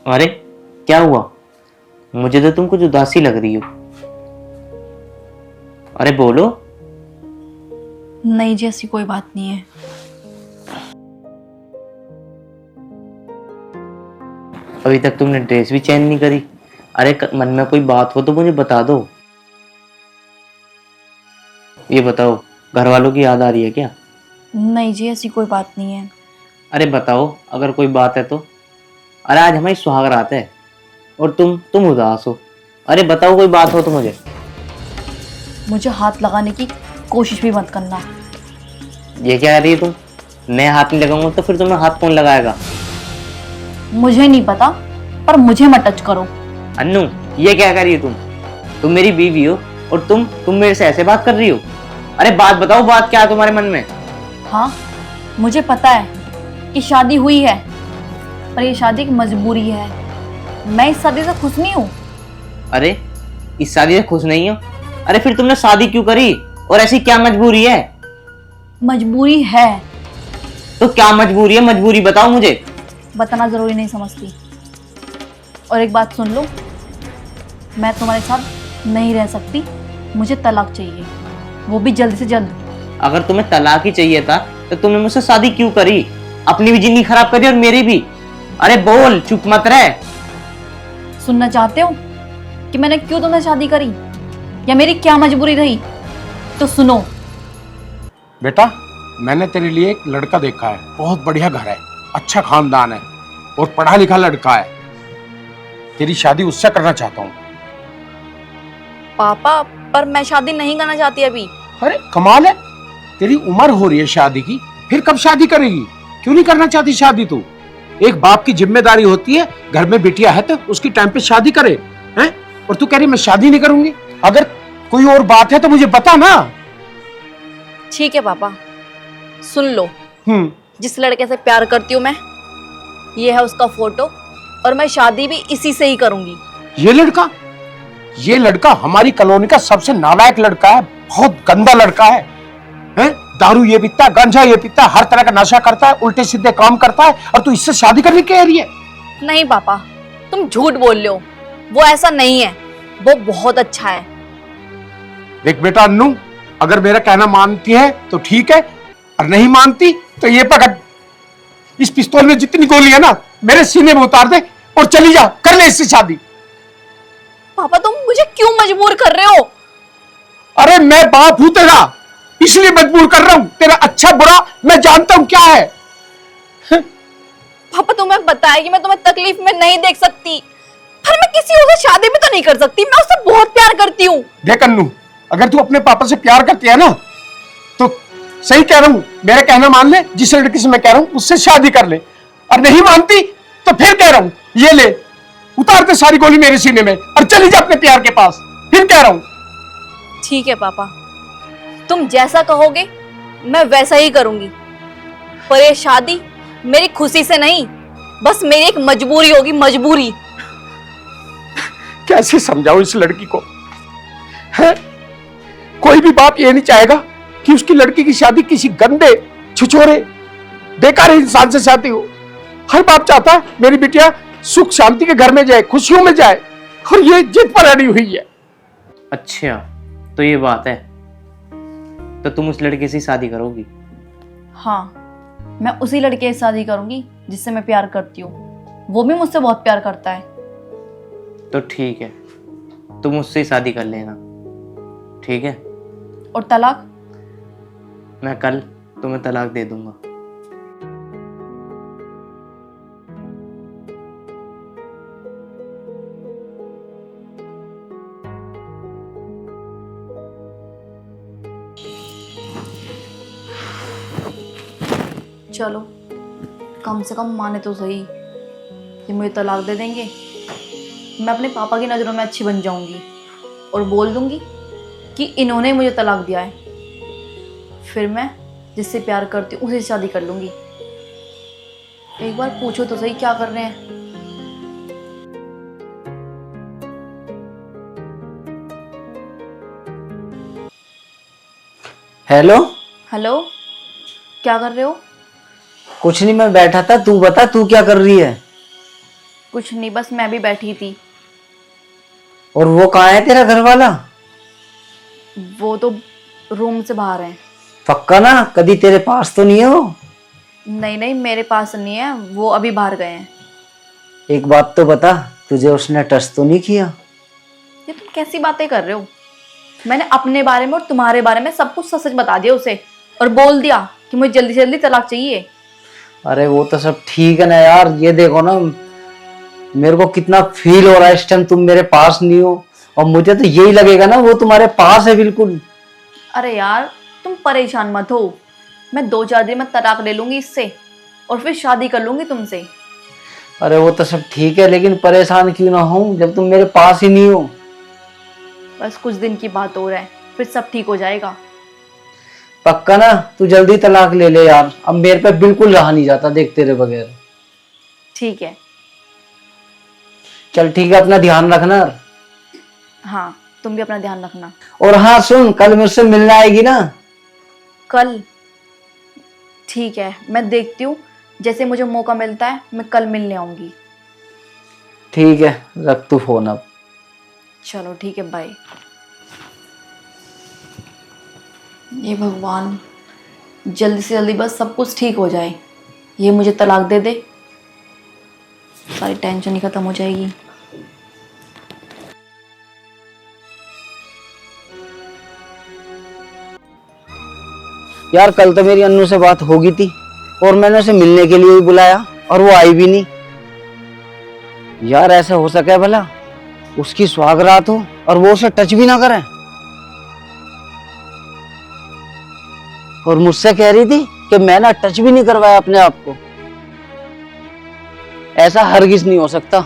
अरे क्या हुआ? मुझे तो तुम कुछ उदासी लग रही हो। अरे बोलो। नहीं जी, ऐसी कोई बात नहीं है। अभी तक तुमने ड्रेस भी चेंज नहीं करी। अरे मन में कोई बात हो तो मुझे बता दो। ये बताओ, घर वालों की याद आ रही है क्या? नहीं जी, ऐसी कोई बात नहीं है। अरे बताओ अगर कोई बात है तो। अरे आज हमारी सुहाग रात है और तुम उदास हो। अरे बताओ कोई बात हो तो मुझे। मुझे हाथ लगाने की कोशिश भी मत करना। ये क्या कर रही है तुम? मैं हाथ नहीं लगाऊंगा तो फिर तुम्हें हाथ कौन लगाएगा? मुझे नहीं पता, पर मुझे मत टच करो। अन्नू, ये क्या कर रही है तुम मेरी बीवी हो और तुम मेरे से ऐसे बात कर रही हो। अरे बात बताओ, बात क्या है तुम्हारे मन में? हाँ, मुझे पता है कि शादी हुई है, पर ये शादी एक मजबूरी है। मैं इस शादी से खुश नहीं हूँ। अरे इस शादी से खुश नहीं हो? अरे फिर तुमने शादी क्यों करी और ऐसी क्या मजबूरी है? मजबूरी है। तो क्या मजबूरी है? मजबूरी बताओ मुझे। बताना जरूरी नहीं समझती। और एक बात सुन लो, मैं तुम्हारे साथ नहीं रह सकती। मुझे तलाक चाहिए, वो भी जल्द से जल्द। अगर तुम्हें तलाक ही चाहिए था तो तुमने मुझसे शादी क्यों करी? अपनी भी जिंदगी खराब करी और मेरी भी। अरे बोल, चुप मत रह। सुनना चाहते हो कि मैंने क्यों तुमसे शादी करी या मेरी क्या मजबूरी रही? तो सुनो। बेटा, मैंने तेरे लिए एक लड़का देखा है। बहुत बढ़िया घर है, अच्छा खानदान है और पढ़ा लिखा लड़का है। तेरी शादी उससे करना चाहता हूँ। पापा, पर मैं शादी नहीं करना चाहती अभी। अरे कमाल है, तेरी उम्र हो रही है शादी की, फिर कब शादी करेगी? क्यों नहीं करना चाहती शादी तू? एक बाप की जिम्मेदारी होती है, घर में बिटिया है तो उसकी टाइम पे शादी करे, हैं? और तू कह रही मैं शादी नहीं करूंगी। अगर कोई और बात है तो मुझे बता ना। ठीक है पापा, सुन लो। हम्म। जिस लड़के से प्यार करती हूँ मैं, ये है उसका फोटो, और मैं शादी भी इसी से ही करूंगी। ये लड़का हमारी कॉलोनी का सबसे नालायक लड़का है, बहुत गंदा लड़का है, हैं? दारू ये पीता, गांजा ये पीता, हर तरह का नशा करता है, उल्टे सीधे काम करता है, और तू इससे शादी करने कह रही है? नहीं पापा, तुम झूठ बोल रहे हो। वो ऐसा नहीं है, वो बहुत अच्छा है। देख बेटा अन्नू, अगर मेरा कहना मानती है तो ठीक है, और नहीं मानती तो ये पकड़, इस पिस्तौल में जितनी गोली है ना मेरे सीने में उतार दे और चली जा, कर ले इससे शादी। पापा, तुम मुझे क्यों मजबूर कर रहे हो? अरे मैं बाप हूं तेरा, इसलिए मजबूर कर रहा हूं। तेरा अच्छा बुरा मैं जानता हूं क्या है। पापा, तुम्हें पता है कि मैं तुम्हें तकलीफ में नहीं देख सकती, पर मैं किसी और से शादी भी तो नहीं कर सकती। मैं उससे बहुत प्यार करती हूँ। देख अन्नू, अगर तू अपने पापा से प्यार करती है ना तो सही कह रहा हूं, मेरा कहना मान ले। जिस लड़की से मैं कह रहा हूं उससे शादी कर ले, और नहीं मानती तो फिर कह रहा हूं ये ले, उतार दे सारी गोली मेरे सीने में और चली जा अपने प्यार के पास। फिर कह रहा हूं। ठीक है पापा, तुम जैसा कहोगे मैं वैसा ही करूंगी, पर ये शादी मेरी खुशी से नहीं, बस मेरी एक मजबूरी होगी। मजबूरी। कैसे समझाऊं इस लड़की को, है? कोई भी बाप ये नहीं चाहेगा कि उसकी लड़की की शादी किसी गंदे, छुछोरे, बेकार इंसान से शादी हो। हर बाप चाहता है मेरी बिटिया सुख शांति के घर में जाए, खुशियों में जाए, और ये जिद पर अड़ी हुई है। अच्छा तो ये बात है, तो तुम उस लड़के से शादी करोगी? हाँ, मैं उसी लड़के से शादी करूंगी जिससे मैं प्यार करती हूँ। वो भी मुझसे बहुत प्यार करता है। तो ठीक है, तुम उससे ही शादी कर लेना, ठीक है? और तलाक? मैं कल तुम्हें तलाक दे दूंगा। चलो, कम से कम माने तो सही कि मुझे तलाक दे देंगे। मैं अपने पापा की नज़रों में अच्छी बन जाऊंगी और बोल दूंगी कि इन्होंने मुझे तलाक दिया है। फिर मैं जिससे प्यार करती हूँ उसे शादी कर लूंगी। एक बार पूछो तो सही, क्या कर रहे हैं? हेलो। हेलो, क्या कर रहे हो? कुछ नहीं, मैं बैठा था। तू बता, तू क्या कर रही है? कुछ नहीं, बस मैं भी बैठी थी। और वो कहाँ है तेरा घर वाला? वो तो रूम से बाहर है। पक्का ना, कभी तेरे पास तो नहीं है वो? नहीं नहीं, मेरे पास नहीं है, वो अभी बाहर गए हैं। एक बात तो बता, तुझे उसने टच तो नहीं किया? ये तुम कैसी बातें कर रहे हो? मैंने अपने बारे में और तुम्हारे बारे में सब कुछ सच सच बता दिया उसे, और बोल दिया कि मुझे जल्दी से जल्दी तलाक चाहिए। अरे वो तो सब ठीक है ना यार, ये देखो ना, मेरे को कितना फील हो रहा है इस टाइम तुम मेरे पास नहीं हो, और मुझे तो यही लगेगा ना वो तुम्हारे पास है बिल्कुल। अरे यार तुम परेशान मत हो, मैं 2-4 दिन में तलाक ले लूंगी इससे, और फिर शादी कर लूंगी तुमसे। अरे वो तो सब ठीक है, लेकिन परेशान क्यों ना हूं जब तुम मेरे पास ही नहीं हो। बस कुछ दिन की बात हो रहा है, फिर सब ठीक हो जाएगा। पक्का ना, तू जल्दी तलाक ले ले यार, अब मेरे पे बिल्कुल रहा नहीं जाता देख तेरे बगैर। ठीक है। चल ठीक है, अपना ध्यान रखना। हाँ, तुम भी अपना ध्यान रखना। और हाँ सुन, कल मुझसे मिलने आएगी ना? कल? ठीक है, मैं देखती हूँ, जैसे मुझे मौका मिलता है मैं कल मिलने आऊंगी। ठीक है, रख तू फोन अब। चलो ठीक है, बाय। ये भगवान, जल्दी से जल्दी बस सब कुछ ठीक हो जाए, ये मुझे तलाक दे दे, सारी टेंशन ही खत्म हो जाएगी। यार कल तो मेरी अन्नू से बात होगी थी, और मैंने उसे मिलने के लिए ही बुलाया, और वो आई भी नहीं। यार ऐसा हो सके भला, उसकी सुहागरात हो और वो उसे टच भी ना करे, और मुझसे कह रही थी कि मैं ना टच भी नहीं करवाया अपने आप को। ऐसा हरगिज नहीं हो सकता।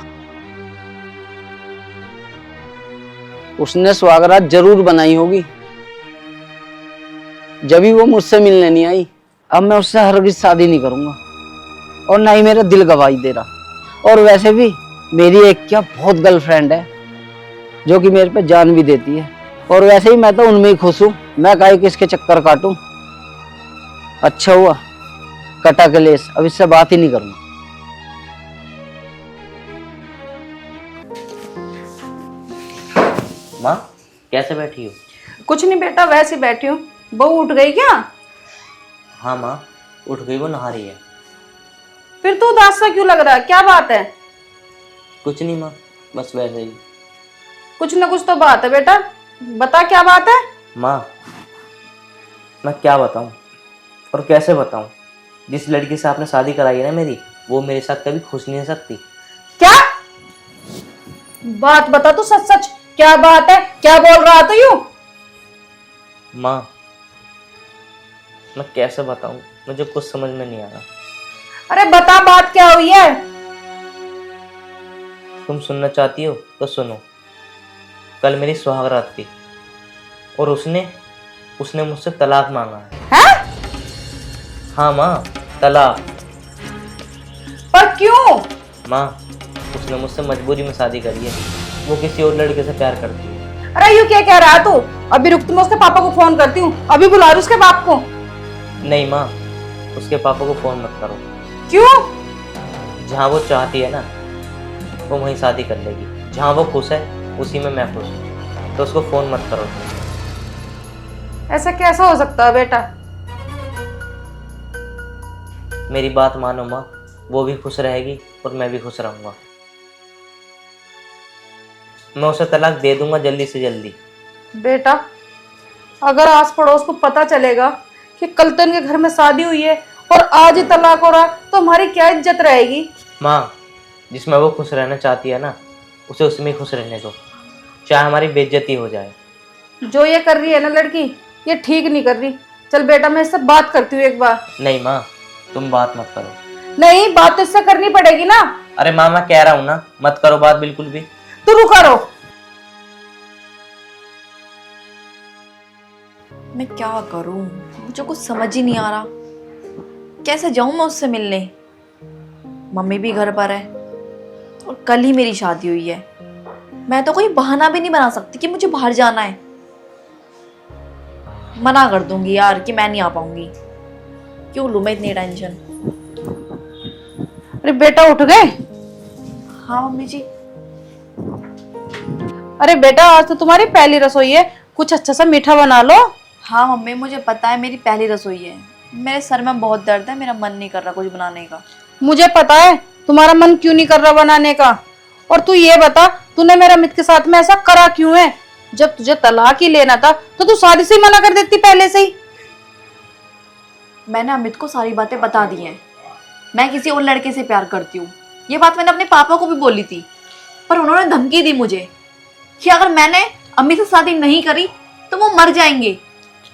उसने सुहागरात जरूर बनाई होगी, जब भी वो मुझसे मिलने नहीं आई। अब मैं उससे हरगिज शादी नहीं करूंगा, और ना ही मेरा दिल गवाही दे रहा। और वैसे भी मेरी एक क्या बहुत गर्लफ्रेंड है जो कि मेरे पे जान भी देती है, और वैसे ही मैं तो उनमें ही खुश हूं, मैं काहे किसके चक्कर काटूं। अच्छा हुआ कटा कलेश, अब इससे बात ही नहीं करूंगा। माँ कैसे बैठी हो? कुछ नहीं बेटा, वैसे ही बैठी हूँ। बहू उठ गई क्या? हाँ माँ, उठ गई, वो नहा रही है। फिर तू उदास सा क्यों लग रहा है, क्या बात है? कुछ नहीं माँ, बस वैसे ही। कुछ ना कुछ तो बात है बेटा, बता क्या बात है। माँ मैं क्या बताऊँ और कैसे बताऊँ? जिस लड़की से आपने शादी कराई है ना मेरी, वो मेरे साथ कभी खुश नहीं रह सकती। क्या बात बता तू, सच सच क्या बात है, क्या बोल रहा था यूं? माँ मैं कैसे बताऊँ, मुझे कुछ समझ में नहीं आ रहा। अरे बता बात क्या हुई है। तुम सुनना चाहती हो तो सुनो। कल मेरी सुहागरात थी, और उसने मुझसे तलाक मांगा है। हैं? हाँ माँ, तलाक। पर क्यों? माँ उसने मुझसे मजबूरी में शादी करी है, वो किसी और लड़के से प्यार करती है। अरे यूं क्या कह रहा तू? अभी रुक, मैं उसके पापा को फोन करती हूँ, अभी बुला रही उसके बाप को। नहीं माँ, उसके पापा को फोन मत करो। क्यों? जहाँ वो चाहती है ना, वो वहीं शादी कर लेगी। जहाँ वो खुश है उसी में मैं खुश हूँ, तो उसको फोन मत करो। ऐसा कैसा हो सकता है बेटा? मेरी बात मानो माँ, वो भी खुश रहेगी और मैं भी खुश रहूँगा। मैं उसे तलाक दे दूंगा जल्दी से जल्दी। बेटा अगर आस पड़ोस को पता चलेगा कि कल तो इनके घर में शादी हुई है और आज ही तलाक हो रहा, तो हमारी क्या इज्जत रहेगी? माँ जिसमें वो खुश रहना चाहती है ना, उसे उसमें ही खुश रहने दो, चाहे हमारी बेइज्जती हो जाए। जो ये कर रही है ना लड़की, ये ठीक नहीं कर रही। चल बेटा मैं इससे बात करती हूँ एक बार। नहीं माँ, तुम बात मत करो। नहीं, बात तो इससे करनी पड़ेगी ना। अरे माँ मैं कह रहा हूँ ना, मत करो बात बिल्कुल भी। तू रुका रहो। मैं क्या करूं, मुझे कुछ समझ ही नहीं आ रहा। कैसे जाऊं मैं उससे मिलने? मम्मी भी घर पर है, और कल ही मेरी शादी हुई है। मैं तो कोई बहाना भी नहीं बना सकती कि मुझे बाहर जाना है। मना कर दूंगी यार कि मैं नहीं आ पाऊंगी। क्यों लूं मैं इतनी टेंशन? अरे बेटा उठ गए? हाँ मम्मी जी। अरे बेटा, आज तो तुम्हारी पहली रसोई है, कुछ अच्छा सा मीठा बना लो। हाँ मम्मी, मुझे पता है मेरी पहली रसोई है। मेरे सर में बहुत दर्द है, मेरा मन नहीं कर रहा कुछ बनाने का। मुझे पता है तुम्हारा मन क्यों नहीं कर रहा बनाने का। और तू ये बता, तूने मेरे अमित के साथ में ऐसा करा क्यों है? जब तुझे तलाक ही लेना था तो तू शादी से ही मना कर देती पहले से ही। मैंने अमित को सारी बातें बता दी हैं। मैं किसी और लड़के से प्यार करती हूँ, ये बात मैंने अपने पापा को भी बोली थी, पर उन्होंने धमकी दी मुझे कि अगर मैंने अमित से शादी नहीं करी तो वो मर जाएंगे।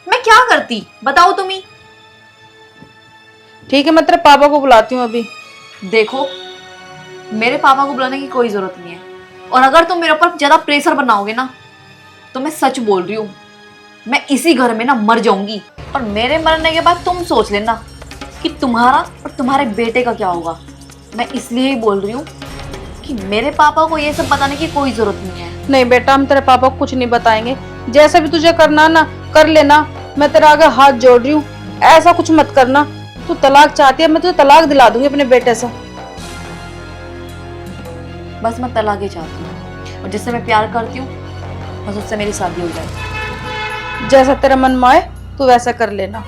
मैं क्या करती बताओ तुम ही। ठीक है, मैं तेरे पापा को बुलाती हूँ अभी। देखो, मेरे पापा को बुलाने की कोई जरूरत नहीं है, और अगर तुम मेरे ऊपर ज्यादा प्रेशर बनाओगे ना तो मैं सच बोल रही हूँ, मैं इसी घर में ना मर जाऊंगी। और मेरे मरने के बाद तुम सोच लेना कि तुम्हारा और तुम्हारे बेटे का क्या होगा। मैं इसलिए ही बोल रही हूँ कि मेरे पापा को ये सब बताने की कोई जरूरत नहीं है। नहीं बेटा, हम तेरे पापा को कुछ नहीं बताएंगे। जैसा भी तुझे करना ना कर लेना, मैं तेरा आगे हाथ जोड़ रही हूँ। ऐसा कुछ मत करना। तू तलाक चाहती है, मैं तुझे तलाक दिला दूंगी अपने बेटे से। बस मैं तलाक ही चाहती हूँ, और जिससे मैं प्यार करती हूँ बस उससे मेरी शादी हो जाए। जैसा तेरा मन में आए तू वैसा कर लेना।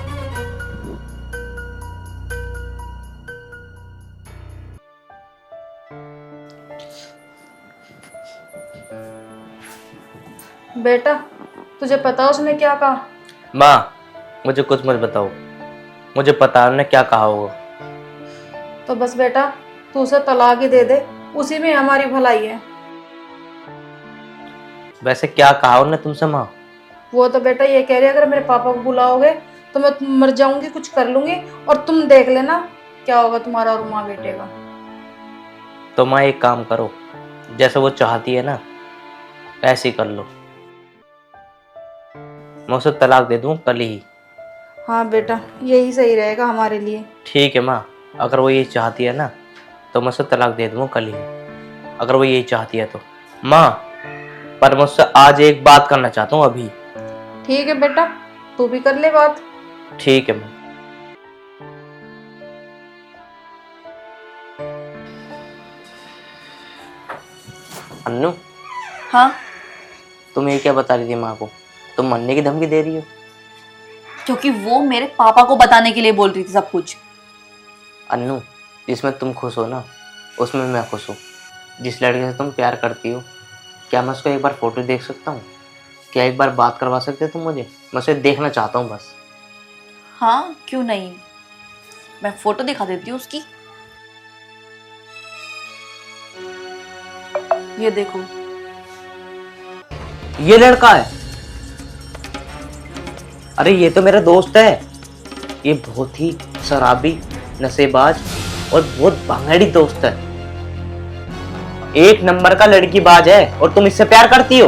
बेटा, तुझे पता उसने क्या कहा? माँ, मुझे कुछ मत बताओ, मुझे पता है उन्होंने क्या कहा होगा। तो बस बेटा, तू उसे तलाक ही दे दे, उसी में हमारी भलाई है। वैसे क्या कहा उन्होंने तुमसे माँ? वो तो बेटा ये कह रही है, अगर मेरे पापा को बुलाओगे तो मैं मर जाऊंगी, कुछ कर लूंगी, और तुम देख लेना क्या होगा तुम्हारा और माँ बेटे का। तो माँ एक काम करो, जैसे वो चाहती है ना ऐसे ही कर लो। मैं उसे तलाक दे दूँ कल ही। हाँ बेटा, यही सही रहेगा हमारे लिए। ठीक है माँ, अगर वो ये चाहती है ना तो मैं उसे तलाक दे दूँगा कल ही, अगर वो यही चाहती है तो। माँ, पर मैं उससे आज एक बात करना चाहता हूँ अभी। ठीक है बेटा, तू भी कर ले बात। ठीक है माँ। अन्नू, हाँ, तुम ये क्या बता रही थी माँ को? तुम मरने की धमकी दे रही हो? क्योंकि वो मेरे पापा को बताने के लिए बोल रही थी सब कुछ। अन्नू, जिसमें तुम खुश हो ना उसमें मैं खुश हूँ। जिस लड़के से तुम प्यार करती हो, क्या मैं उसको एक बार फोटो देख सकता हूँ? क्या एक बार बात करवा सकते हो तुम मुझे? मैं उसे देखना चाहता हूँ बस। हाँ, क्यों नहीं, मैं फोटो दिखा देती हूँ उसकी। ये देखो। ये लड़का है? अरे ये तो मेरा दोस्त है। ये बहुत ही शराबी, नशेबाज और बहुत भांगड़ी दोस्त है। एक नंबर का लड़की बाज है, और तुम इससे प्यार करती हो?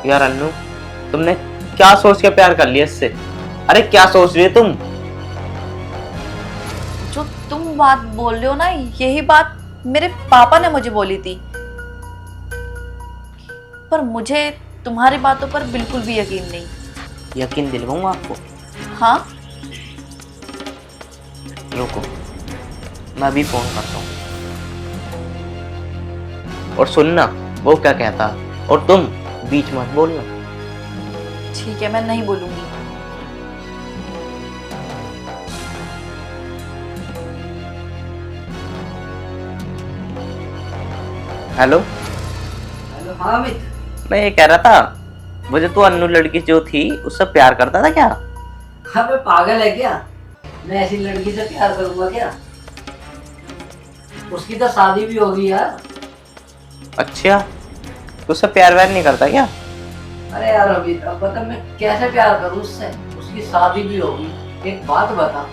यार अन्नू, तुमने क्या सोच के प्यार कर लिया इससे? अरे क्या सोच रही हो तुम? जो तुम बात बोल रहे हो ना, यही बात मेरे पापा ने मुझे बोली थी, पर मुझे तुम्हारी बातों पर बिल्कुल भी यकीन नहीं। यकीन दिलवाऊंगा आपको। हाँ, रुको, मैं अभी फोन करता हूँ। और सुनना वो क्या कहता, और तुम बीच मत बोलना। ठीक है, मैं नहीं बोलूंगी। हेलो। हेलो, हाँ अमित। मैं ये कह रहा था, वो जो तू अन्नू लड़की जो थी उससे प्यार करता था क्या? हाँ, मैं पागल है क्या? मैं ऐसी लड़की से प्यार करूंगा क्या? उसकी तो शादी भी होगी यार। अच्छा, तो उससे प्यार व्यार नहीं करता क्या? अरे यार अमित, अब बता मैं कैसे प्यार करूं उससे? उसकी शादी भी होगी। एक बात बता,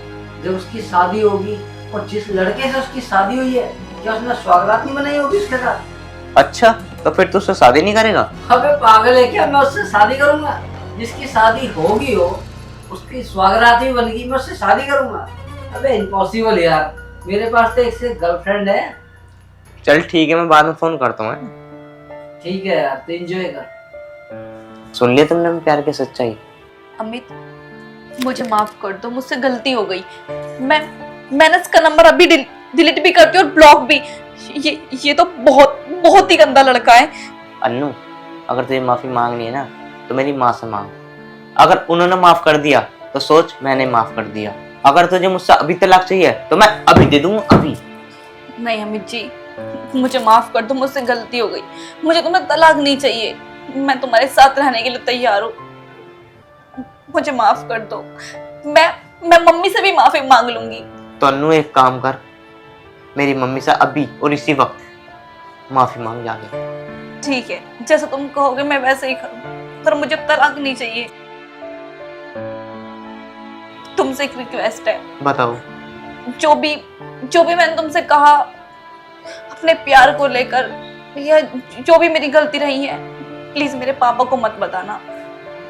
जब उसकी शादी होगी और जिस लड़के से उसकी शादी हुई है, क्या उसने स्वागरात नहीं बनाई होगी उसके साथ? अच्छा, तो फिर तू उससे शादी नहीं करेगा? अबे पागल है क्या? मैं उससे शादी करूंगा? जिसकी शादी होगी हो उसकी स्वागरात भी बनेगी, मैं उससे शादी करूंगा? अबे इम्पॉसिबल यार, मेरे पास तो एक से गर्लफ्रेंड है। चल ठीक है, मैं बाद में फोन करता हूँ। ठीक है यार, तो एंजॉय कर। सुन लिया तुमने प्यार की सच्चाई? अमित, मुझे माफ कर दो, मुझसे गलती हो गई। मैं मैंने इसका नंबर अभी डिलीट भी करती हूँ और ब्लॉक भी। ये तो बहुत बहुत ही गंदा लड़का है। अन्नू, अगर तुझे माफी मांगनी है ना तो मेरी माँ से मांग। अगर उन्होंने माफ कर दिया तो सोच मैंने माफ कर दिया। अगर तुझे मुझसे अभी तलाक चाहिए तो मैं अभी दे दूंगा, अभी। नहीं अमित जी, मुझे माफ कर दो, मुझसे गलती हो गई। मुझे तुम्हें तलाक नहीं चाहिए, मैं तुम्हारे साथ रहने के लिए तैयार हूँ। मुझे माफ कर दो। मैं मम्मी से भी माफी मांग लूंगी। तो अन्नू एक काम कर, मेरी मम्मी से अभी और इसी वक्त माफी मांग जाके। ठीक है, जैसा तुम कहोगे मैं वैसे ही करूँ, पर मुझे तलाक नहीं चाहिए। तुमसे एक रिक्वेस्ट है। बताओ। जो भी मैंने तुमसे कहा अपने प्यार को लेकर, या जो भी मेरी गलती रही है, प्लीज मेरे पापा को मत बताना।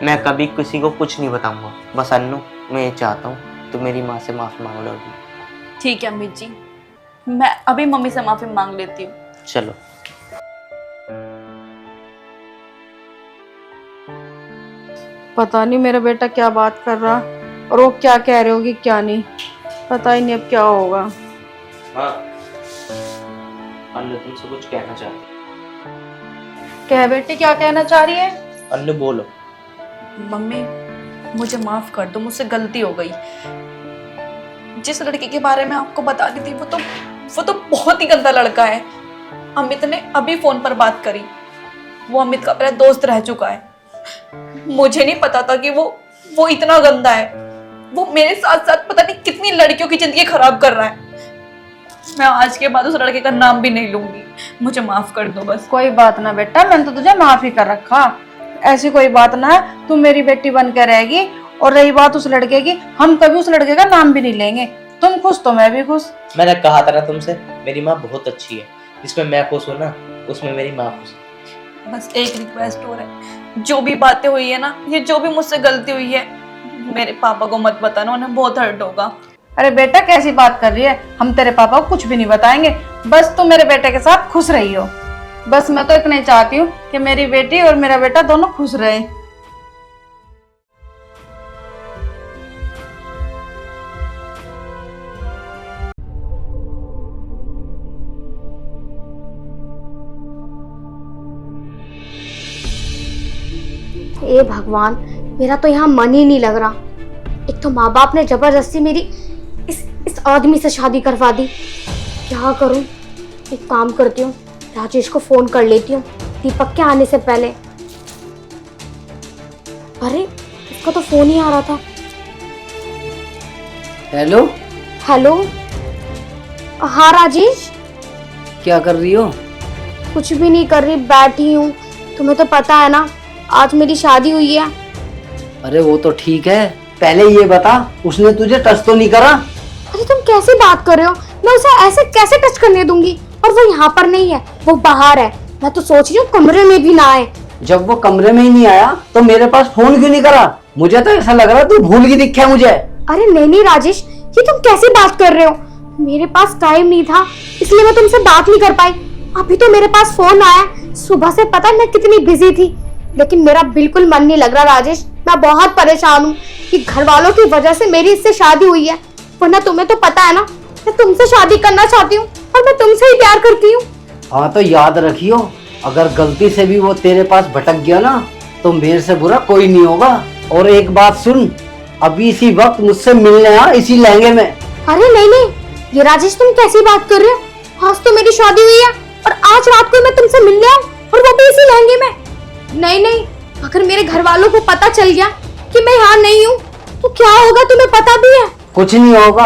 मैं कभी किसी को कुछ नहीं बताऊंगा। बस अन्नू, मैं ये चाहता हूँ तो मेरी माँ से माफी मांग लो अभी। ठीक है अमित जी, मैं अभी मम्मी से माफी मांग लेती हूँ। चलो। पता नहीं मेरा बेटा क्या बात कर रहा और वो क्या कह रहे होगी क्या नहीं, पता ही नहीं अब क्या होगा। हाँ, अन्नू तुमसे कुछ कहना चाहती। क्या बेटी क्या कहना चाह रही है? अन्नू बोलो। मम्मी, मुझे माफ कर दो, मुझसे गलती हो गई। जिस लड़के के बारे में आपको बता रही थी वो तो बहुत ही गंदा लड़का है। अमित ने अभी फोन पर बात करी, वो अमित का पहले दोस्त रह चुका है। मुझे नहीं पता था कि वो इतना गंदा है। वो मेरे साथ साथ पता नहीं कितनी लड़कियों की जिंदगी खराब कर रहा है। मैं आज के बाद उस लड़के का नाम भी नहीं लूंगी। मुझे माफ कर दो बस। कोई बात ना बेटा, मैंने तो तुझे माफी कर रखा। ऐसी कोई बात ना है, तू मेरी बेटी बन के रहेगी। और रही बात उस लड़के की, हम कभी उस लड़के का नाम भी नहीं लेंगे। तुम खुश तो मैं भी खुश। मैंने कहा था ना तुमसे, मेरी माँ बहुत अच्छी है। जिसमें मैं खुश हूँ ना, उसमें मेरी माँ खुश है। बस एक रिक्वेस्ट और है, जो भी बातें हुई है ना, ये जो भी मुझसे गलती हुई है, मेरे पापा को मत बताना, उन्हें बहुत हर्ट होगा। अरे बेटा कैसी बात कर रही है, हम तेरे पापा को कुछ भी नहीं बताएंगे। बस तू मेरे बेटे के साथ खुश रही हो। बस मैं तो इतना ही चाहती हूँ कि मेरी बेटी और मेरा बेटा दोनों खुश रहे। हे भगवान, मेरा तो यहाँ मन ही नहीं लग रहा। एक तो माँ बाप ने जबरदस्ती मेरी इस आदमी से शादी करवा दी। क्या करूँ? एक काम करती हूँ, राजेश को फोन कर लेती हूँ दीपक के आने से पहले। अरे इसका तो फोन ही आ रहा था। हेलो। हेलो। हाँ राजेश। क्या कर रही हो? कुछ भी नहीं कर रही, बैठी हूँ। तुम्हें तो पता है ना, आज मेरी शादी हुई है। अरे वो तो ठीक है, पहले ये बता उसने तुझे टच तो नहीं करा? अरे तुम कैसी बात कर रहे हो? मैं उसे ऐसे कैसे टच करने दूंगी? और वो यहाँ पर नहीं है, वो बाहर है। मैं तो सोच रही हूँ कमरे में भी ना आए। जब वो कमरे में ही नहीं आया तो मेरे पास फोन क्यों नहीं करा? मुझे तो ऐसा लग रहा तू भूल गई दिखा मुझे। अरे नहीं राजेश, ये तुम कैसी बात कर रहे हो? मेरे पास टाइम नहीं था, इसलिए मैं तुमसे बात नहीं कर पाई। अभी तो मेरे पास फोन आया। सुबह से पता मैं कितनी बिजी थी, लेकिन मेरा बिल्कुल मन नहीं लग रहा राजेश। मैं बहुत परेशान हूँ कि घर वालों की वजह से मेरी इससे शादी हुई है। वरना तुम्हें तो पता है ना, मैं तुमसे शादी करना चाहती हूँ और मैं तुमसे ही प्यार करती हूँ। हाँ तो याद रखियो, अगर गलती से भी वो तेरे पास भटक गया ना तो मेरे से बुरा कोई नहीं होगा। और एक बात सुन, अभी इसी वक्त मुझसे मिलने आ, इसी लहंगे में। अरे नहीं नहीं, ये राजेश तुम कैसी बात कर रहे हो? आज तो मेरी शादी हुई है और आज रात को मैं तुमसे मिलने आऊँ, और वो भी इसी लहंगे में? नहीं नहीं, अगर मेरे घर वालों को पता चल गया कि मैं यहाँ नहीं हूँ तो क्या होगा? तुम्हें पता भी है। कुछ नहीं होगा,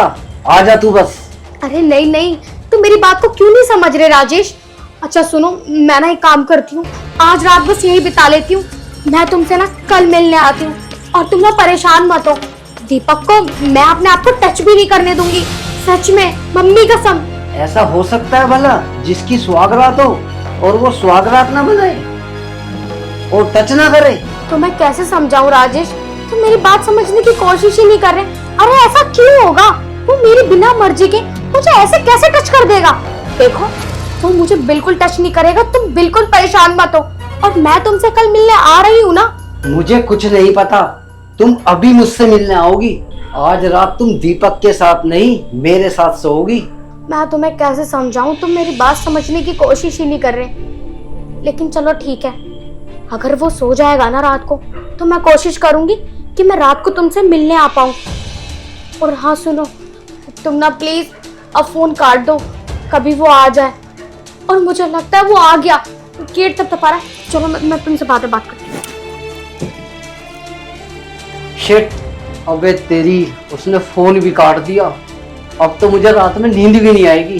आजा तू बस। अरे नहीं नहीं, तुम मेरी बात को क्यों नहीं समझ रहे राजेश? अच्छा सुनो, मैं ना एक काम करती हूँ, आज रात बस यही बिता लेती हूँ। मैं तुमसे ना कल मिलने आती हूँ, और तुम ना परेशान मत हो। दीपक को मैं अपने आप को टच भी नहीं करने दूंगी, सच में, मम्मी कसम। ऐसा हो सकता है भला जिसकी सुहागरात हो और वो सुहागरात ना बनाए और टच ना करे? तो मैं कैसे समझाऊं राजेश? तुम मेरी बात समझने की कोशिश ही नहीं कर रहे। अरे ऐसा क्यों होगा? वो मेरी बिना मर्जी के मुझे ऐसे कैसे टच कर देगा? देखो, तुम मुझे बिल्कुल टच नहीं करेगा, तुम बिल्कुल परेशान मत हो। और मैं तुमसे कल मिलने आ रही हूँ ना। मुझे कुछ नहीं पता, तुम अभी मुझसे मिलने आओगी। आज रात तुम दीपक के साथ नहीं मेरे साथ सोओगी। मैं तुम्हें कैसे समझाऊं, तुम मेरी बात समझने की कोशिश ही नहीं कर रहे। लेकिन चलो ठीक है, अगर वो सो जाएगा ना रात को, तो मैं कोशिश करूंगी कि मैं रात को तुमसे मिलने आ पाऊं। और हाँ सुनो, तुम ना प्लीज अब फोन काट दो, कभी वो आ जाए। और मुझे लगता है वो आ गया, गेट तब तक आ रहा है। चलो मैं तुमसे बाद में बात करती हूँ। शिट, अबे तेरी, उसने फोन भी काट दिया। अब तो मुझे रात में नींद भी नहीं आएगी।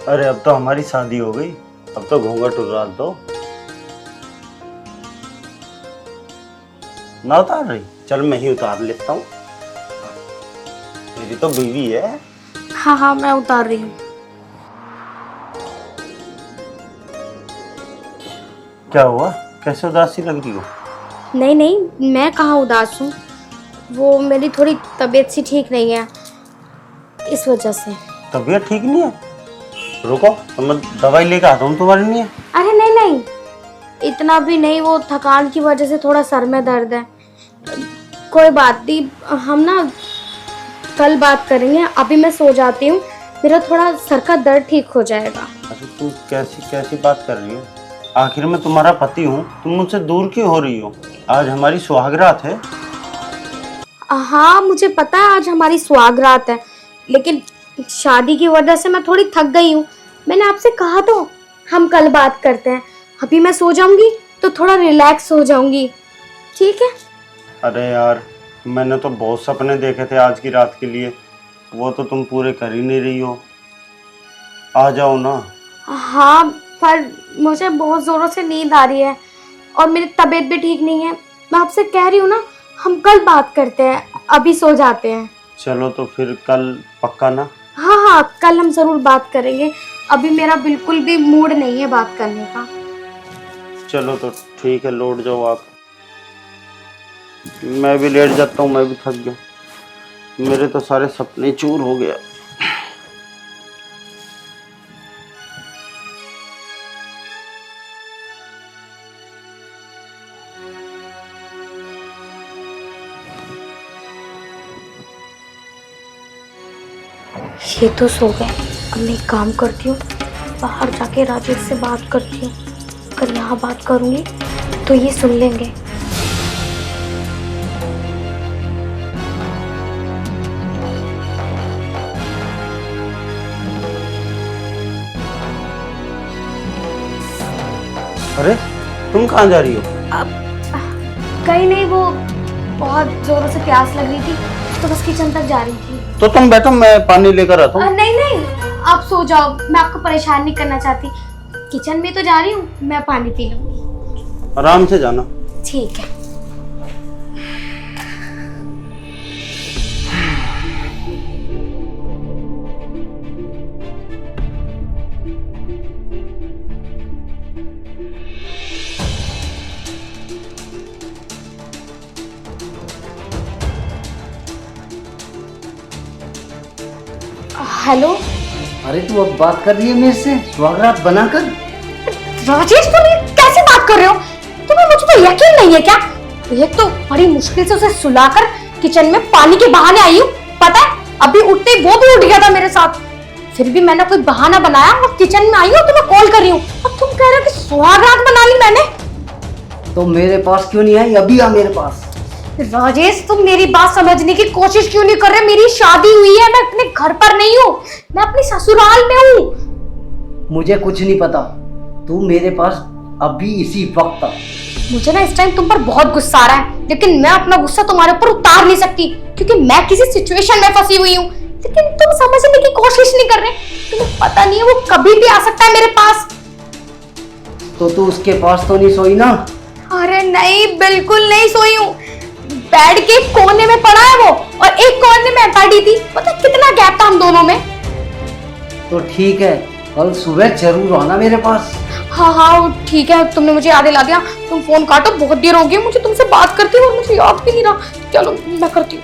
अरे अब तो हमारी शादी हो गई, अब तो घूंघट उतार दो। ना उतार रही? चल मैं ही उतार लेता हूँ, मेरी तो बीवी है। हाँ हाँ, मैं उतार रही हूँ। क्या हुआ, कैसे उदासी लग रही हो? नहीं नहीं, मैं कहाँ उदास हूँ, वो मेरी थोड़ी तबीयत सी ठीक नहीं है, इस वजह से। तबीयत ठीक नहीं है? रुको तो मैं दवाई लेकर आता हूँ तुम्हारे लिए। अरे नहीं नहीं, इतना भी नहीं, वो थकान की वजह से थोड़ा सर में दर्द है। कोई बात नहीं, हम ना कल बात करेंगे, अभी मैं सो जाती हूँ, मेरा थोड़ा सर का दर्द ठीक हो जाएगा। अरे तू कैसी कैसी बात कर रही हो? आखिर मैं तुम्हारा पति हूँ, तुम मुझसे दूर क्यों हो रही हो? आज हमारी सुहागरात है। हाँ मुझे पता है आज हमारी सुहागरात है, लेकिन शादी की वजह से मैं थोड़ी थक गई हूँ। मैंने आपसे कहा तो हम कल बात करते हैं, अभी मैं सो जाऊंगी तो थोड़ा रिलैक्स हो जाऊंगी, ठीक है? अरे यार, मैंने तो बहुत सपने देखे थे आज की रात के लिए, वो तो तुम पूरे कर ही नहीं रही हो। आ जाओ ना। हाँ, पर मुझे बहुत ज़ोरों से नींद आ रही है और मेरी तबीयत भी ठीक नहीं है। मैं आपसे कह रही हूँ ना, हम कल बात करते हैं, अभी सो जाते हैं। चलो तो फिर कल पक्का ना? हाँ हाँ, कल हम ज़रूर बात करेंगे, अभी मेरा बिल्कुल भी मूड नहीं है बात करने का। चलो तो ठीक है, लौट जाओ आप, मैं भी लेट जाता हूँ, मैं भी थक गया, मेरे तो सारे सपने चूर हो गया। ये तो सो गए, अब मैं एक काम करती हूँ, बाहर जाके राजेश से बात करती हूँ। अगर यहाँ बात करूँगी तो ये सुन लेंगे। अरे तुम कहाँ जा रही हो? कहीं नहीं, वो बहुत जोरों से प्यास लग रही थी तो बस किचन तक जा रही थी। तो तुम बैठो, मैं पानी लेकर आता हूँ। नहीं नहीं, आप सो जाओ, मैं आपको परेशान नहीं करना चाहती। किचन में तो जा रही हूँ, मैं पानी पी लूंगी। आराम से जाना। ठीक है। हेलो अरे तू अब बात कर रही है मेरे से सुहागरात बनाकर? राजेश, तुम ये कैसे बात कर रहे हो? तुम्हें मुझ पर यकीन नहीं है क्या? एक तो बड़ी मुश्किल से उसे सुलाकर किचन में पानी के बहाने आई हूँ, पता है अभी उठते ही वो भी उठ गया था मेरे साथ, फिर भी मैंने कोई बहाना बनाया और किचन में आई हूँ, तुम्हें कॉल कर रही हूँ, अब तुम कह रहे हो कि सुहागरात बना ली मैंने। तो मेरे पास क्यों नहीं आई? अभी आ मेरे पास। राजेश, तुम मेरी बात समझने की कोशिश क्यों नहीं कर रहे? मेरी शादी हुई है, मैं अपने घर पर नहीं हूँ, मैं अपने ससुराल में हूँ। मुझे कुछ नहीं पता, तू मेरे पास अभी इसी वक्त आ। मुझे ना इस टाइम तुम पर बहुत गुस्सा आ रहा है, लेकिन मैं अपना गुस्सा तुम्हारे ऊपर उतार नहीं सकती क्योंकि मैं किसी सिचुएशन में फंसी हुई हूँ, लेकिन तुम समझने की कोशिश नहीं कर रहे। तुम्हें पता नहीं है वो कभी भी आ सकता है मेरे पास। तो तू उसके पास तो नहीं सोई ना? अरे नहीं, बिल्कुल नहीं सोई हूँ, बेड के कोने में पड़ा है वो और एक कोने में पड़ी थी, पता कितना गैप था हम दोनों में। तो ठीक है, कल सुबह जरूर आना मेरे पास। हाँ हाँ ठीक है, तुमने मुझे याद दिला दिया, तुम फोन काटो, बहुत देर हो गई मुझे तुमसे बात करती हूँ और मुझे याद भी नहीं रहा। चलो मैं करती हूँ।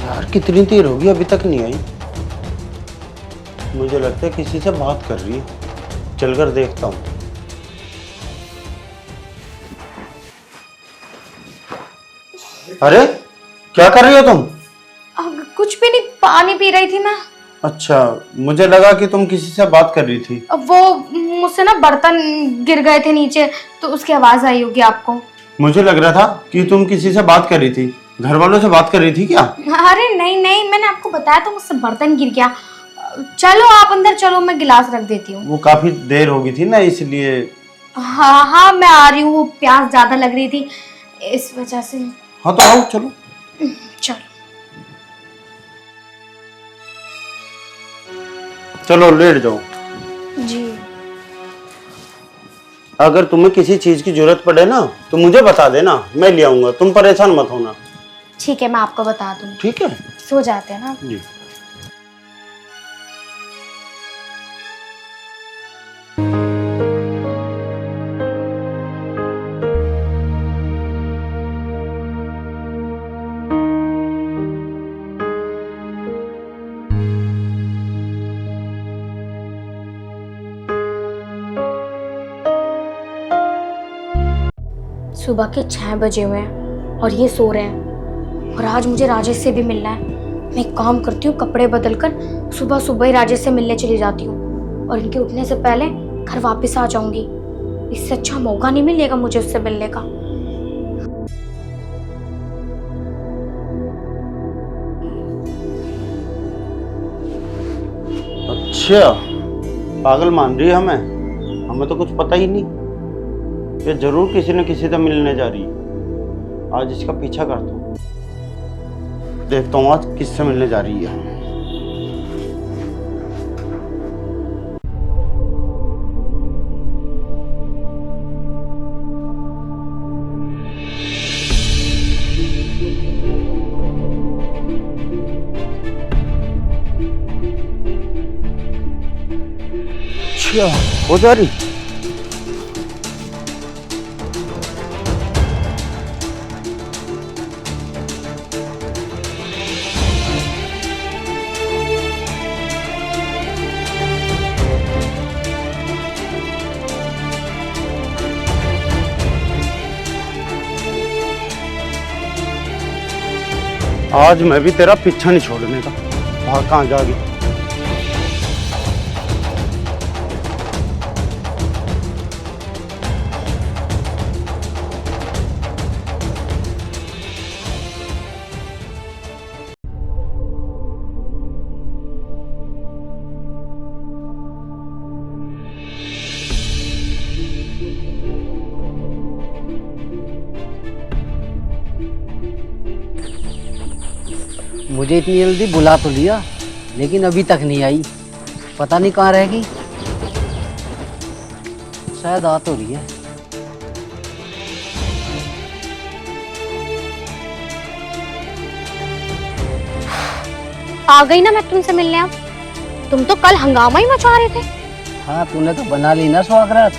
यार कितनी देर होगी अभी तक नहीं आई। मुझे लगता है किसी से बात कर रही है, चलकर देखता हूँ। अरे क्या कर रही हो तुम? कुछ भी नहीं, पानी पी रही थी मैं। अच्छा, मुझे लगा कि तुम किसी से बात कर रही थी। वो मुझसे ना बर्तन गिर गए थे नीचे, तो उसकी आवाज आई होगी आपको। मुझे लग रहा था कि तुम किसी से बात कर रही थी, घर वालों से बात कर रही थी क्या? अरे नहीं नहीं, मैंने आपको बताया तो मुझसे बर्तन गिर गया। चलो आप अंदर चलो, मैं गिलास रख देती हूँ। वो काफी देर हो गई थी ना, इसलिए। हाँ हाँ मैं आ रही हूँ, वो प्यास ज्यादा लग रही थी इस वजह से। हाँ तो आओ, चलो। चलो चलो लेट जाओ। जी। अगर तुम्हें किसी चीज की जरूरत पड़े ना तो मुझे बता देना, मैं ले आऊंगा, तुम परेशान मत होना। ठीक है, मैं आपको बता दूंगी। ठीक है, सो जाते हैं ना। जी। सुबह के 6 बजे हुए हैं और ये सो रहे हैं, और आज मुझे राजेश से भी मिलना है। मैं एक काम करती हूँ, कपड़े बदल कर सुबह सुबह ही राजेश से मिलने चली जाती हूँ और इनके उठने से पहले घर वापस आ जाऊंगी। इससे अच्छा मौका नहीं मिलेगा मुझे उससे मिलने का। अच्छा, पागल मान रही है हमें? हमें तो कुछ पता ही नहीं। ये जरूर किसी न किसी से मिलने जा रही है। आज इसका पीछा करता हूँ, देखता हूँ आज किससे मिलने जा रही है। अच्छा, हो जा रही। आज मैं भी तेरा पीछा नहीं छोड़ने का। भाग कहाँ जागी। मुझे इतनी जल्दी बुला तो लिया, लेकिन अभी तक नहीं आई। पता नहीं कहाँ रहेगी। शायद आ तो रही है। आ गई ना मैं तुमसे मिलने। अब तुम तो कल हंगामा ही मचा रहे थे। हाँ, तूने तो बना ली ना स्वागत।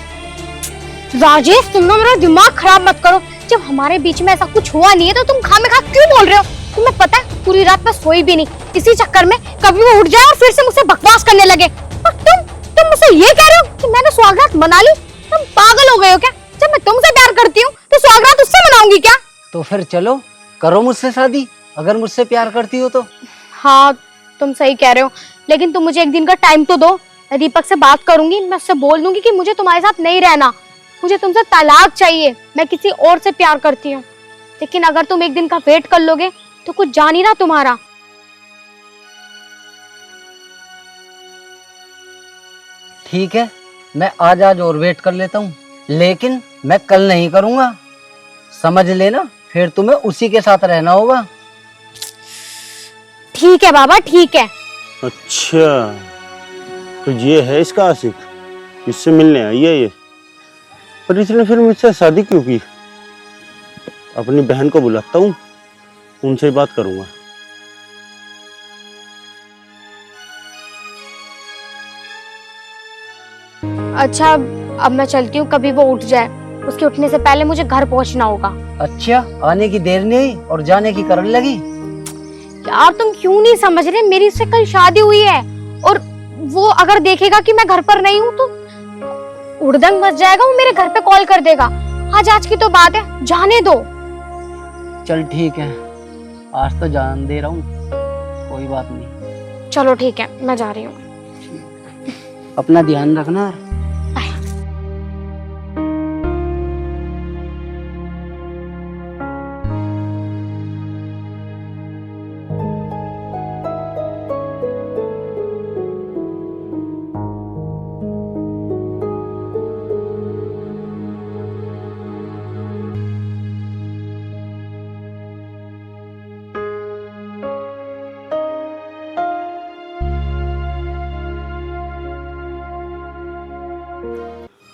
राजेश, तुम ना मेरा दिमाग खराब मत करो। जब हमारे बीच में ऐसा कुछ हुआ नहीं है तो तुम खामखा क्यों बोल रहे हो? तुम्हें पता है पूरी रात मैं सोई भी नहीं, इसी चक्कर में कभी वो उठ जाए और फिर से मुझसे बकवास करने लगे। और तुम मुझसे ये कह रहे हो कि मैंने स्वागत मना ली? तुम पागल हो गए हो क्या? जब मैं तुमसे प्यार करती हूँ तो स्वागत उससे मनाऊंगी क्या? तो फिर चलो करो मुझसे शादी, अगर मुझसे प्यार करती हो तो। हाँ तुम सही कह रहे हो, लेकिन तुम मुझे एक दिन का टाइम तो दो। मैं दीपक से बात करूंगी, मैं उससे बोल दूंगी कि मुझे तुम्हारे साथ नहीं रहना, मुझे तुमसे तलाक चाहिए, मैं किसी और से प्यार करती हूँ। लेकिन अगर तुम एक दिन का वेट कर लोगे तो कुछ जान ही ना तुम्हारा। ठीक है, मैं आज और वेट कर लेता हूँ, लेकिन मैं कल नहीं करूँगा, समझ लेना। फिर तुम्हें उसी के साथ रहना होगा। ठीक है बाबा, ठीक है। अच्छा, तो ये है इसका आशिक, इससे मिलने आई है ये। पर इसने फिर मुझसे शादी क्यों की? अपनी बहन को बुलाता हूँ, उनसे बात करूंगा। अच्छा अब मैं चलती हूँ, कभी वो उठ जाए उसके उठने से पहले मुझे घर पहुँचना होगा। अच्छा, आने की देर नहीं और जाने की करने लगी। यार तुम क्यों नहीं समझ रहे, मेरी इससे कल शादी हुई है और वो अगर देखेगा कि मैं घर पर नहीं हूँ तो उड़दंग मच जाएगा, वो मेरे घर पे कॉल कर देगा। आज की तो बात है, जाने दो। चल ठीक है, आज तो जान दे रहा हूँ, कोई बात नहीं। चलो ठीक है, मैं जा रही हूँ। अपना ध्यान रखना।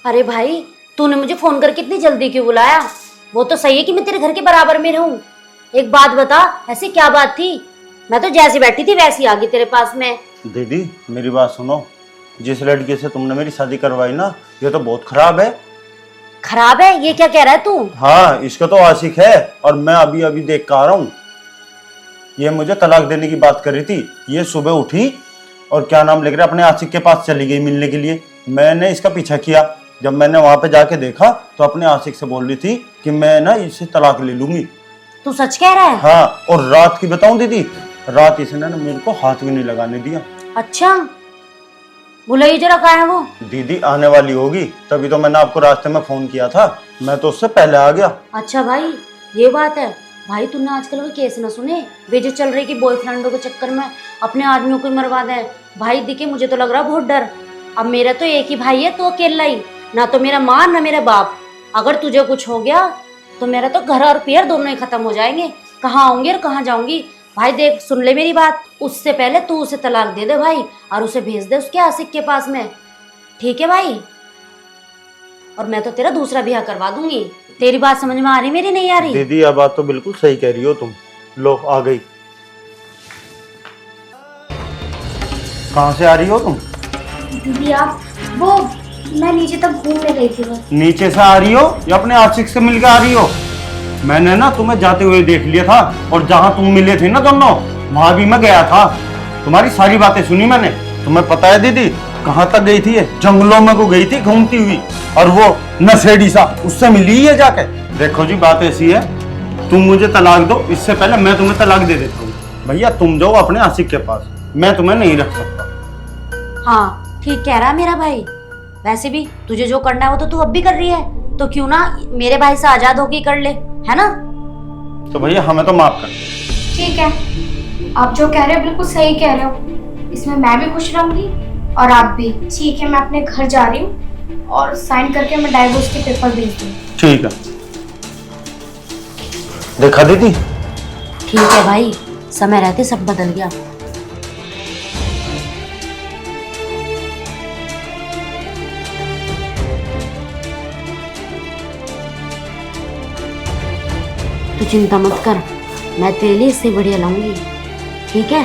अरे भाई, तूने मुझे फोन करके इतनी जल्दी क्यों बुलाया? वो तो सही है कि मैं तेरे घर के बराबर में रहूं। एक बात बता, ऐसी क्या बात थी? मैं तो जैसी बैठी थी वैसी आ गई तेरे पास में। दीदी मेरी बात सुनो, जिस लड़के से तुमने मेरी शादी करवाई ना, ये तो बहुत खराब है। खराब है? ये क्या कह रहा है तू? हाँ, इसका तो आशिक है और मैं अभी अभी देख कर आ रहा हूँ। ये मुझे तलाक देने की बात कर रही थी। ये सुबह उठी और क्या नाम लेकर अपने आशिक के पास चली गई मिलने के लिए। मैंने इसका पीछा किया। जब मैंने वहां पे जाके देखा तो अपने आशिक से बोल रही थी कि मैं ना इससे तलाक ले लूंगी। तू सच कह रहा है? हाँ, और रात की बताऊं दीदी, रात इसने ना मेरे को हाथ भी नहीं लगाने दिया। अच्छा, बुलाई जरा, कहाँ है वो? दीदी आने वाली होगी, तभी तो मैंने आपको रास्ते में फोन किया था। मैं तो उससे पहले आ गया। अच्छा भाई, ये बात है। भाई तूने आजकल वो केस ना सुने, वे जो चल रही कि बॉयफ्रेंडों के चक्कर में अपने आदमियों को मरवा दे। भाई दिखे, मुझे तो लग रहा बहुत डर। अब मेरा तो एक ही भाई है, तो अकेला ही, ना तो मेरा माँ ना मेरा बाप। अगर तुझे कुछ हो गया तो मेरा तो घर और पैर दोनों ही खत्म हो जाएंगे। कहाँ आऊंगी और कहाँ जाऊंगी? भाई देख, सुन ले मेरी बात, उससे पहले तू उसे तलाक दे दे भाई, और उसे भेज दे उसके आशिक के पास में। ठीक है भाई? और मैं तो तेरा दूसरा ब्याह करवा दूंगी। तेरी बात समझ में आ रही, मेरी नहीं आ रही? दीदी यह बात तो बिल्कुल सही कह रही हो तुम। लो आ गई। कहाँ से आ रही हो तुम? दीदी आप, वो मैं नीचे तक घूमने गई थी बस। नीचे से आ रही हो या अपने आशिक से मिलकर आ रही हो? मैंने ना तुम्हें जाते हुए देख लिया था, और जहां तुम मिले थे ना दोनों, वहां भी मैं गया था। तुम्हारी सारी बातें सुनी मैंने। तुम्हें पता है दीदी कहाँ तक गई थी? जंगलों में को गई थी घूमती हुई, और वो नशेड़ी सा उससे मिली है जाके। देखो जी, बात ऐसी है, तुम मुझे तलाक दो, इससे पहले मैं तुम्हें तलाक दे देता हूँ। भैया तुम जाओ अपने आशिक के पास, मैं तुम्हें नहीं रख सकता। हाँ, ठीक कह रहा है मेरा भाई। वैसे भी तुझे जो करना है वो तो तू अब भी कर रही है, तो क्यों ना मेरे भाई से आजाद होके कर ले, है ना? तो भैया हमें तो माफ कर। ठीक है, आप जो कह रहे हो बिल्कुल सही कह रहे हो। इसमें मैं भी खुश रहूंगी और आप भी। ठीक है, मैं अपने घर जा रही हूँ और साइन करके मैं डाइवोर्स के पेपर भेज दूँ। ठीक है। देखा दीदी? ठीक है भाई, समय रहते सब बदल गया। तू चिंता मत कर, मैं तेरे लिए इससे बढ़िया लाऊंगी। ठीक है?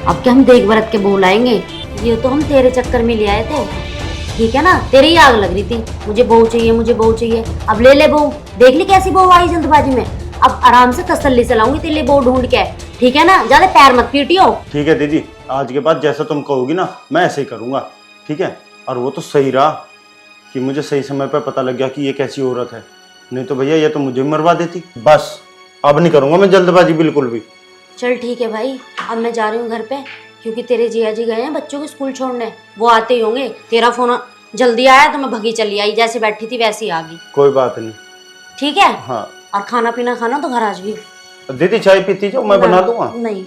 अब क्या हम देख बरत के बहू लाएंगे? ये तो हम तेरे चक्कर में ले आए थे। ठीक है ना? तेरी ही आग लग रही थी, मुझे बहू चाहिए, मुझे बहू चाहिए। अब ले ले बहू। देख ली कैसी बहू आई जल्दबाजी में। अब आराम से तसल्ली से लाऊंगी तेरे लिए बहू ढूंढ के। ठीक है ना? ज्यादा पैर मत पीटियो। ठीक है दीदी, आज के बाद जैसा तुम कहोगी ना मैं ऐसे ही करूंगा। ठीक है? और वो तो सही रहा कि मुझे सही समय पर पता लग गया कि ये कैसी औरत है, नहीं तो भैया ये तो मुझे मरवा देती। बस अब नहीं करूंगा मैं जल्दबाजी बिल्कुल भी। चल ठीक है भाई, अब मैं जा रही हूँ घर पे, क्योंकि तेरे जिया जी गए हैं बच्चों को स्कूल छोड़ने। वो आते ही होंगे। तेरा फोन जल्दी आया तो मैं भगी चली आई, जैसे बैठी थी वैसी आ गई। कोई बात नहीं। ठीक है? हाँ। और खाना पीना खाना तो घर आज भी। दीदी चाय पीती जाओ, मैं बना दूंगा। नहीं,